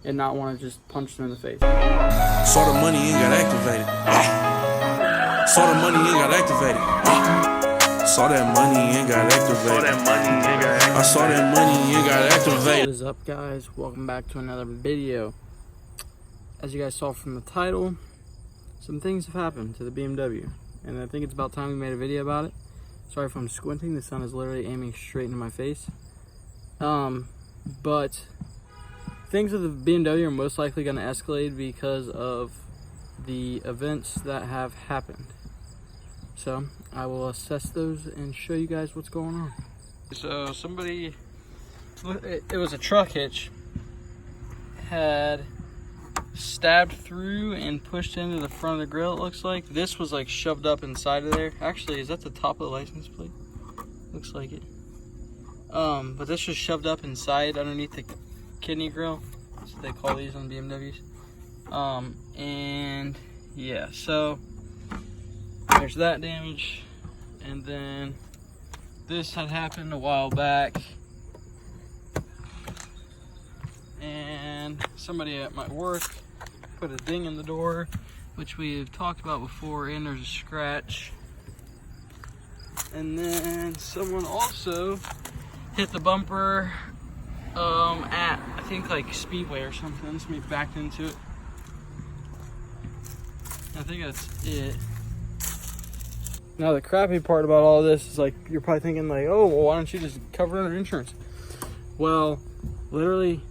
and not want to just punch them in the face. Saw the money and got activated. Saw the money and got activated. Saw that money and got activated. I saw that money and got activated. What is up, guys? Welcome back to another video. As you guys saw from the title, some things have happened to the BMW, and I think it's about time we made a video about it. Sorry if I'm squinting, the sun is literally aiming straight into my face. But things with the BMW are most likely going to escalate because of the events that have happened. So I will assess those and show you guys what's going on. So somebody, it was a truck hitch, had stabbed through and pushed into the front of the grill. It looks like this was like shoved up inside of there. Actually, is that the top of the license plate? Looks like it. But this was shoved up inside underneath the kidney grill. That's what they call these on BMWs. And yeah, so there's that damage. And then this had happened a while back, and somebody at my work put a ding in the door, which we've talked about before, and there's a scratch. And then someone also hit the bumper at, I think, like Speedway or something. Somebody backed into it. I think that's it. Now the crappy part about all this is, like, you're probably thinking like, oh, well, why don't you just cover it under insurance? Well, literally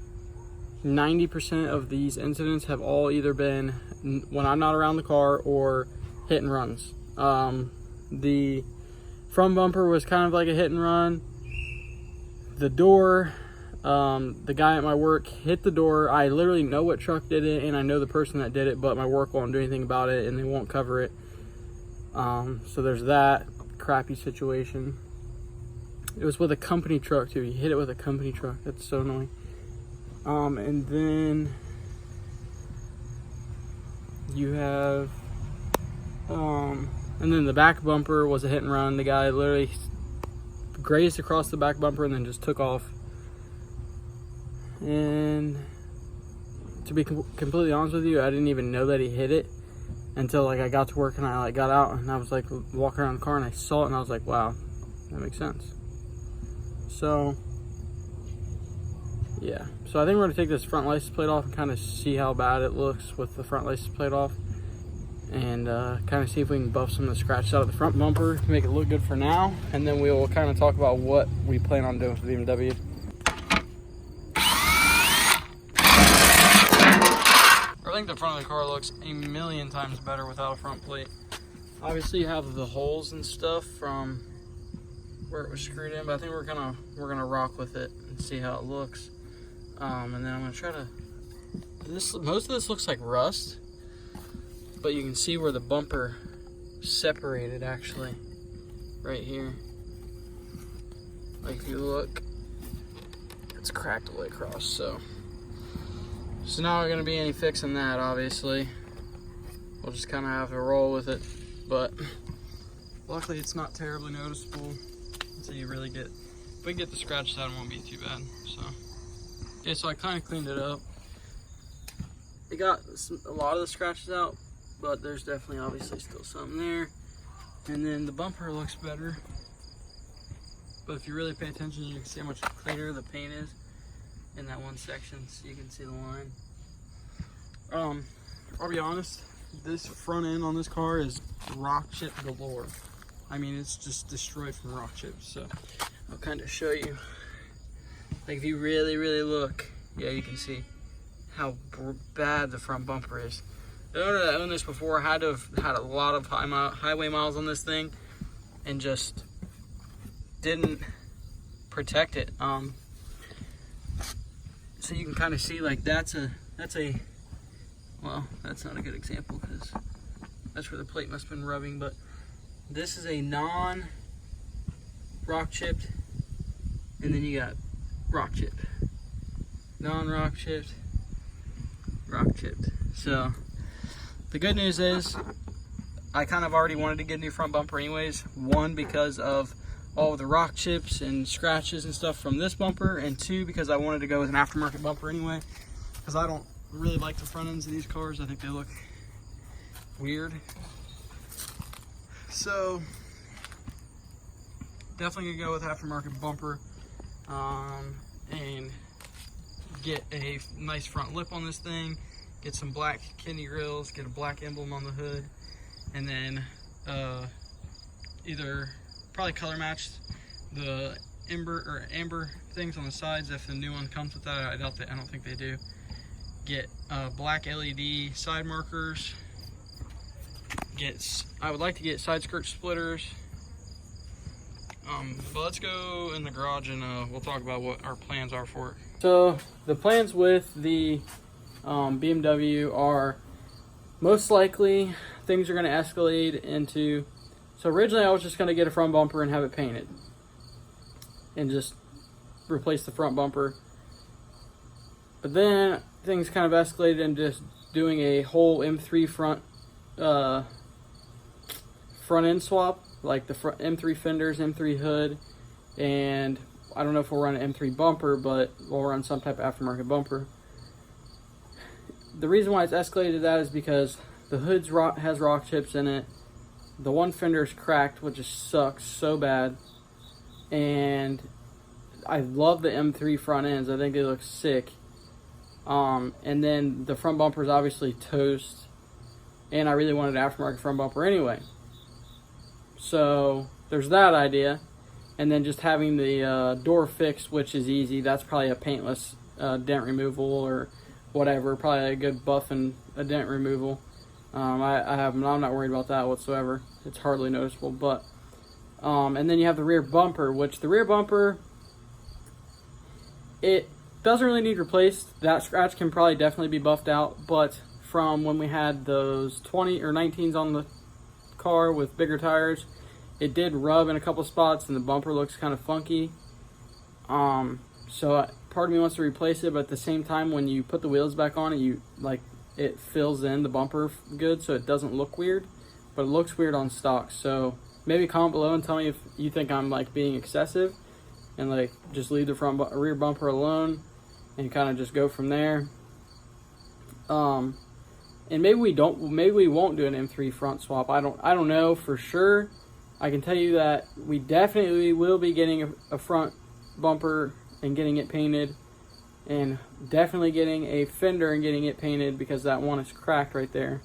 90% of these incidents have all either been when I'm not around the car or hit and runs. The front bumper was kind of like a hit and run. The door, the guy at my work hit the door. I literally know what truck did it, and I know the person that did it, but my work won't do anything about it, and they won't cover it. So there's that crappy situation. It was with a company truck too. He hit it with a company truck. That's so annoying. And then you have, and then the back bumper was a hit and run. The guy literally grazed across the back bumper and then just took off. And to be completely honest with you, I didn't even know that he hit it until like I got to work and I like got out and I was like walking around the car and I saw it and I was like, wow, that makes sense. So yeah, so I think we're gonna take this front license plate off and kind of see how bad it looks with the front license plate off, and kind of see if we can buff some of the scratches out of the front bumper to make it look good for now, and then we will kind of talk about what we plan on doing with the BMW. I think the front of the car looks a million times better without a front plate. Obviously you have the holes and stuff from where it was screwed in, but I think we're gonna rock with it and see how it looks. And then I'm gonna try to, most of this looks like rust, but you can see where the bumper separated actually, right here. Like if you look, it's cracked all the way across, so now we're gonna be any fixing that, obviously. We'll just kind of have to roll with it, but luckily it's not terribly noticeable until you really get, if we get the scratches out, it won't be too bad. So yeah, so I kind of cleaned it up. It got a lot of the scratches out, but there's definitely obviously still some there. And then the bumper looks better, but if you really pay attention, you can see how much cleaner the paint is in that one section, so you can see the line. I'll be honest, this front end on this car is rock chip galore. I mean, it's just destroyed from rock chips. So I'll kind of show you, like if you really look, yeah, you can see how bad the front bumper is. The owner that owned this before had to have had a lot of highway miles on this thing and just didn't protect it. So you can kind of see, like, that's a, well, that's not a good example because that's where the plate must have been rubbing, but this is a non-rock chipped, and then you got rock chipped, non-rock chipped, rock chipped. So the good news is I kind of already wanted to get a new front bumper anyways. One, because of all of the rock chips and scratches and stuff from this bumper, and two, because I wanted to go with an aftermarket bumper anyway. because I don't really like the front ends of these cars. I think they look weird. So definitely gonna go with aftermarket bumper, and get a nice front lip on this thing, get some black kidney grills, get a black emblem on the hood, and then either probably color match the amber things on the sides if the new one comes with that. I don't think they do. Get black LED side markers. I would like to get side skirt splitters. But let's go in the garage and we'll talk about what our plans are for it. So the plans with the BMW are most likely things are going to escalate into. So originally I was just going to get a front bumper and have it painted and just replace the front bumper. But then things kind of escalated into just doing a whole M3 front end swap, like the front M3 fenders, M3 hood, and I don't know if we'll run an M3 bumper, but we'll run some type of aftermarket bumper. The reason why it's escalated to that is because the hood has rock chips in it. The one fender is cracked, which just sucks so bad. And I love the M3 front ends. I think they look sick. And then the front bumper is obviously toast. And I really wanted an aftermarket front bumper anyway. So there's that idea. And then just having the door fixed, which is easy. That's probably a paintless dent removal or whatever. Probably a good buff and a dent removal. I'm not worried about that whatsoever. It's hardly noticeable. But and then you have the rear bumper, which the rear bumper, it doesn't really need replaced. That scratch can probably definitely be buffed out. But from when we had those 20 or 19s on the car with bigger tires, it did rub in a couple spots and the bumper looks kind of funky. So part of me wants to replace it, but at the same time, when you put the wheels back on it, it fills in the bumper good, so it doesn't look weird, but it looks weird on stock. So maybe comment below and tell me if you think I'm being excessive, and just leave the rear bumper alone and kind of just go from there. And maybe we won't do an M3 front swap. I don't know for sure. I can tell you that we definitely will be getting a front bumper and getting it painted, and definitely getting a fender and getting it painted, because that one is cracked right there,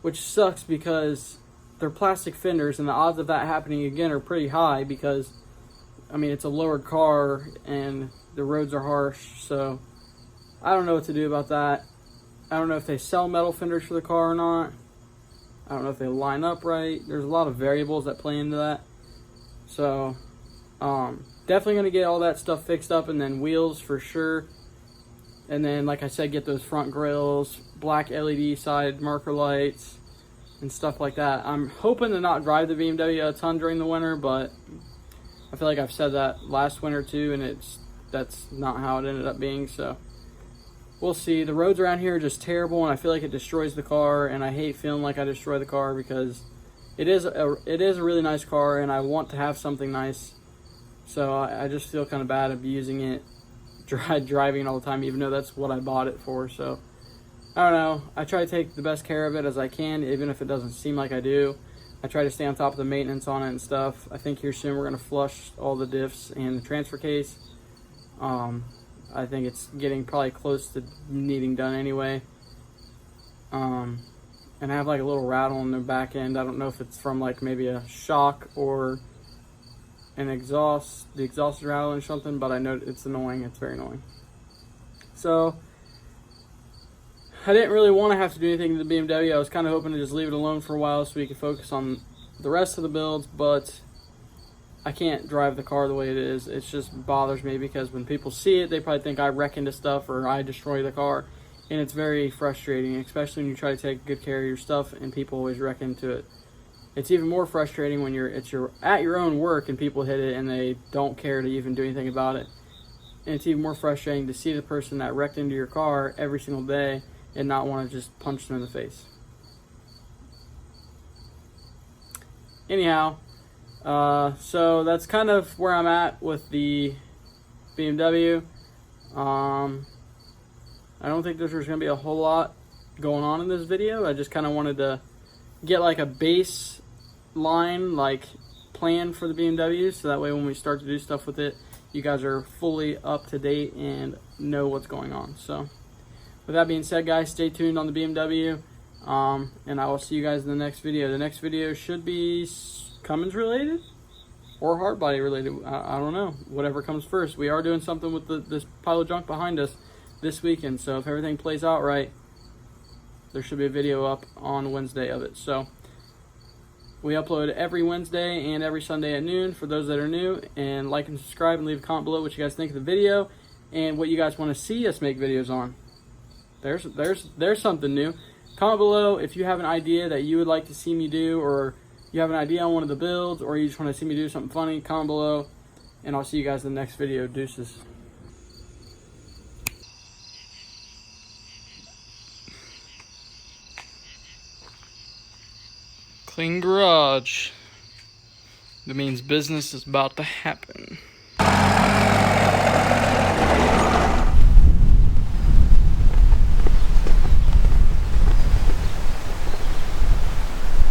which sucks because they're plastic fenders and the odds of that happening again are pretty high, because it's a lowered car and the roads are harsh. So I don't know what to do about that. I don't know if they sell metal fenders for the car or not. I don't know if they line up right. There's a lot of variables that play into that. So definitely going to get all that stuff fixed up, and then wheels for sure. And then, like I said, get those front grills, black LED side marker lights, and stuff like that. I'm hoping to not drive the BMW a ton during the winter, but I feel like I've said that last winter too, and that's not how it ended up being. So we'll see. The roads around here are just terrible, and I feel like it destroys the car, and I hate feeling like I destroy the car, because it is a really nice car, and I want to have something nice. So I just feel kind of bad abusing it, driving it all the time, even though that's what I bought it for. So I don't know. I try to take the best care of it as I can, even if it doesn't seem like I do. I try to stay on top of the maintenance on it and stuff. I think here soon we're going to flush all the diffs and the transfer case. I think it's getting probably close to needing done anyway. And I have a little rattle in the back end. I don't know if it's from maybe a shock or an exhaust, the exhaust is rattling or something, but I know it's annoying. It's very annoying. So I didn't really want to have to do anything to the BMW. I was kind of hoping to just leave it alone for a while so we could focus on the rest of the builds, but I can't drive the car the way it is. It just bothers me, because when people see it, they probably think I wreck into stuff or I destroy the car, and it's very frustrating, especially when you try to take good care of your stuff and people always wreck into it. It's even more frustrating when you're at your own work and people hit it and they don't care to even do anything about it. And it's even more frustrating to see the person that wrecked into your car every single day and not want to just punch them in the face. Anyhow, so that's kind of where I'm at with the BMW. I don't think there's going to be a whole lot going on in this video. I just kind of wanted to get like a baseline like plan for the BMW, so that way when we start to do stuff with it, you guys are fully up to date and know what's going on. So with that being said, guys, stay tuned on the BMW, and I will see you guys in the next video. The next video should be Cummins related or hard body related. I don't know, whatever comes first. We are doing something with this pile of junk behind us this weekend, so if everything plays out right, there should be a video up on Wednesday of it. So we upload every Wednesday and every Sunday at noon for those that are new. And like and subscribe and leave a comment below what you guys think of the video and what you guys want to see us make videos on. There's something new. Comment below if you have an idea that you would like to see me do, or you have an idea on one of the builds, or you just want to see me do something funny. Comment below, and I'll see you guys in the next video. Deuces. Clean garage. That means business is about to happen.